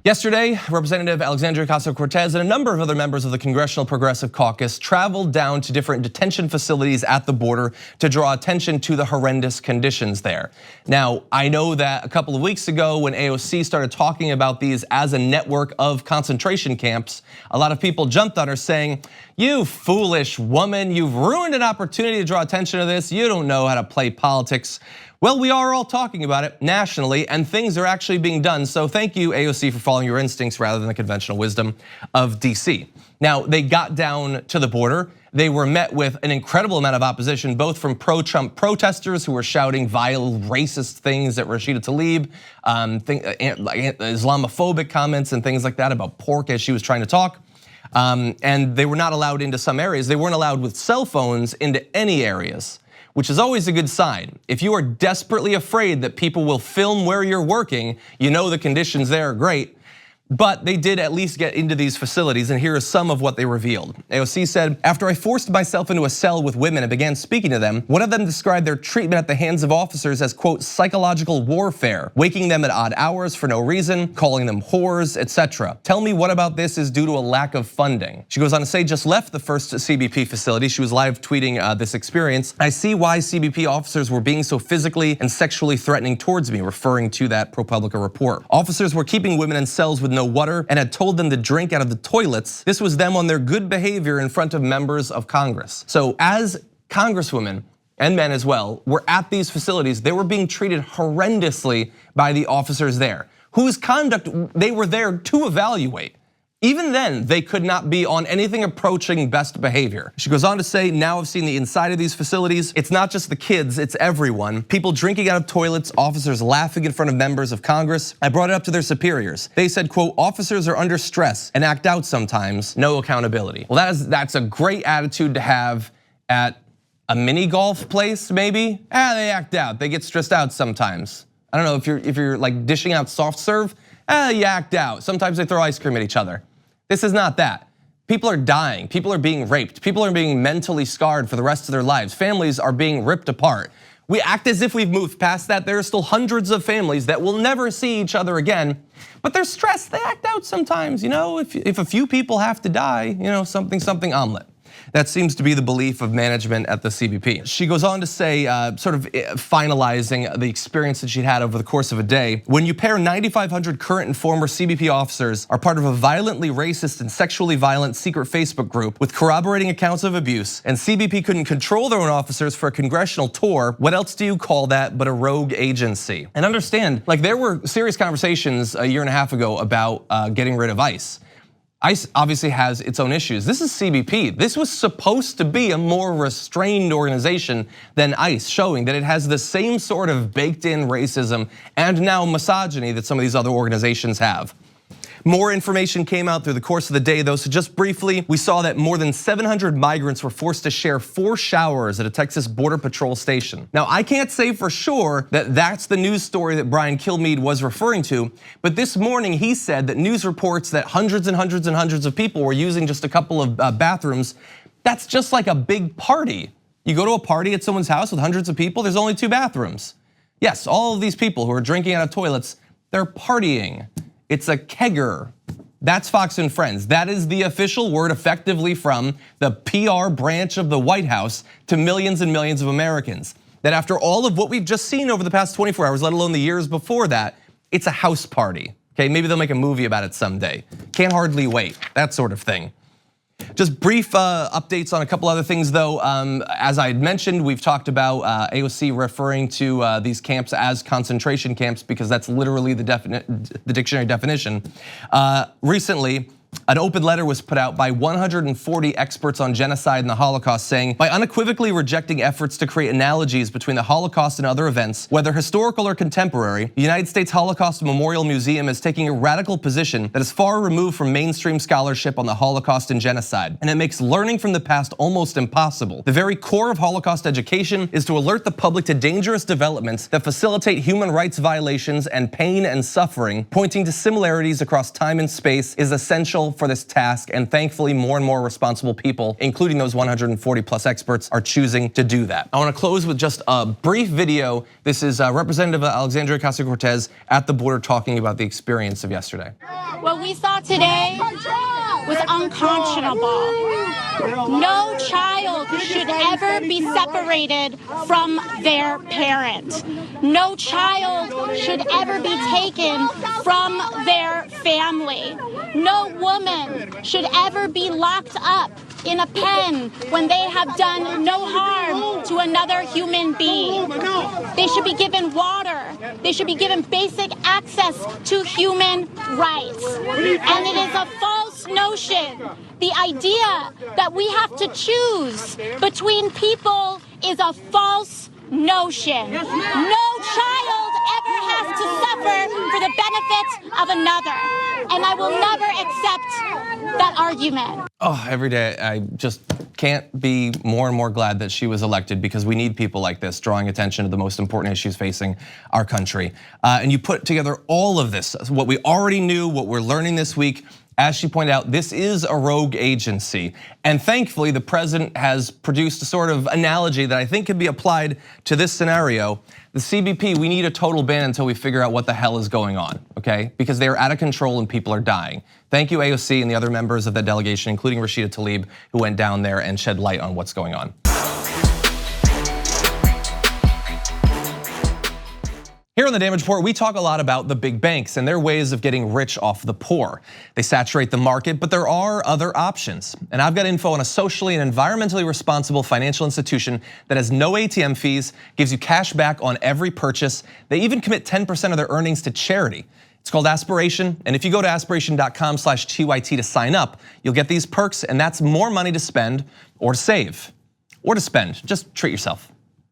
Yesterday, Representative Alexandria Ocasio-Cortez and a number of other members of the Congressional Progressive Caucus traveled down to different detention facilities at the border to draw attention to the horrendous conditions there. Now, I know that a couple of weeks ago when AOC started talking about these as a network of concentration camps, a lot of people jumped on her saying, "You foolish woman, you've ruined an opportunity to draw attention to this. You don't know how to play politics." Well, we are all talking about it nationally and things are actually being done. So thank you, AOC, for following your instincts rather than the conventional wisdom of DC. Now, they got down to the border. They were met with an incredible amount of opposition, both from pro-Trump protesters who were shouting vile, racist things at Rashida Tlaib, Islamophobic comments and things like that about pork as she was trying to talk. And they were not allowed into some areas. They weren't allowed with cell phones into any areas, which is always a good sign. If you are desperately afraid that people will film where you're working, you know the conditions there are great. But they did at least get into these facilities, and here is some of what they revealed. AOC said, "After I forced myself into a cell with women and began speaking to them, one of them described their treatment at the hands of officers as, quote, psychological warfare, waking them at odd hours for no reason, calling them whores, etc. Tell me what about this is due to a lack of funding." She goes on to say, "Just left the first CBP facility." She was live tweeting this experience. "I see why CBP officers were being so physically and sexually threatening towards me," referring to that ProPublica report. "Officers were keeping women in cells with no water and had told them to drink out of the toilets. This was them on their good behavior in front of members of Congress." So as Congresswomen and men as well were at these facilities, they were being treated horrendously by the officers there, whose conduct they were there to evaluate. Even then, they could not be on anything approaching best behavior. She goes on to say, "Now I've seen the inside of these facilities. It's not just the kids, it's everyone. People drinking out of toilets, officers laughing in front of members of Congress. I brought it up to their superiors. They said, quote, officers are under stress and act out sometimes, no accountability." Well, that's a great attitude to have at a mini golf place, maybe. They act out, they get stressed out sometimes. I don't know, if you're like dishing out soft serve, you act out. Sometimes they throw ice cream at each other. This is not that. People are dying, people are being raped, people are being mentally scarred for the rest of their lives. Families are being ripped apart. We act as if we've moved past that. There are still hundreds of families that will never see each other again, but they're stressed, they act out sometimes. If a few people have to die, something omelet. That seems to be the belief of management at the CBP. She goes on to say, sort of finalizing the experience that she'd had over the course of a day. "When you pair 9,500 current and former CBP officers are part of a violently racist and sexually violent secret Facebook group with corroborating accounts of abuse, and CBP couldn't control their own officers for a congressional tour, what else do you call that but a rogue agency?" And understand, like there were serious conversations a year and a half ago about getting rid of ICE. ICE obviously has its own issues. This is CBP. This was supposed to be a more restrained organization than ICE, showing that it has the same sort of baked in racism and now misogyny that some of these other organizations have. More information came out through the course of the day though, so just briefly, we saw that more than 700 migrants were forced to share 4 showers at a Texas Border Patrol station. Now, I can't say for sure that that's the news story that Brian Kilmeade was referring to, but this morning he said that news reports that hundreds and hundreds and hundreds of people were using just a couple of bathrooms, that's just like a big party. You go to a party at someone's house with hundreds of people, there's only 2 bathrooms. Yes, all of these people who are drinking out of toilets, they're partying. It's a kegger. That's Fox and Friends. That is the official word effectively from the PR branch of the White House to millions and millions of Americans. That after all of what we've just seen over the past 24 hours, let alone the years before that, it's a house party. Okay, maybe they'll make a movie about it someday. Can't hardly wait, that sort of thing. Just brief updates on a couple other things though. As I had mentioned, we've talked about AOC referring to these camps as concentration camps because that's literally the dictionary definition. Recently, an open letter was put out by 140 experts on genocide and the Holocaust saying, by unequivocally rejecting efforts to create analogies between the Holocaust and other events, whether historical or contemporary, the United States Holocaust Memorial Museum is taking a radical position that is far removed from mainstream scholarship on the Holocaust and genocide, and it makes learning from the past almost impossible. The very core of Holocaust education is to alert the public to dangerous developments that facilitate human rights violations and pain and suffering. Pointing to similarities across time and space is essential essential for this task, and thankfully more and more responsible people, including those 140 plus experts, are choosing to do that. I want to close with just a brief video. This is Representative Alexandria Ocasio-Cortez at the border talking about the experience of yesterday. What we saw today was unconscionable. No child should ever be separated from their parent. No child should ever be taken from their family. No woman should ever be locked up in a pen when they have done no harm to another human being. They should be given water. They should be given basic access to human rights. And it is a false notion. The idea that we have to choose between people is a false notion. No child ever has to suffer for the benefit of another. And I will never accept that argument. Oh, every day I just can't be more and more glad that she was elected, because we need people like this drawing attention to the most important issues facing our country. And you put together all of this, what we already knew, what we're learning this week. As she pointed out, this is a rogue agency. And thankfully, the president has produced a sort of analogy that I think can be applied to this scenario. The CBP, we need a total ban until we figure out what the hell is going on, okay? Because they are out of control and people are dying. Thank you, AOC and the other members of the delegation, including Rashida Tlaib, who went down there and shed light on what's going on. Here on the Damage Report, we talk a lot about the big banks and their ways of getting rich off the poor. They saturate the market, but there are other options. And I've got info on a socially and environmentally responsible financial institution that has no ATM fees, gives you cash back on every purchase. They even commit 10% of their earnings to charity. It's called Aspiration, and if you go to aspiration.com/TYT to sign up, you'll get these perks, and that's more money to spend or to save or to spend. Just treat yourself.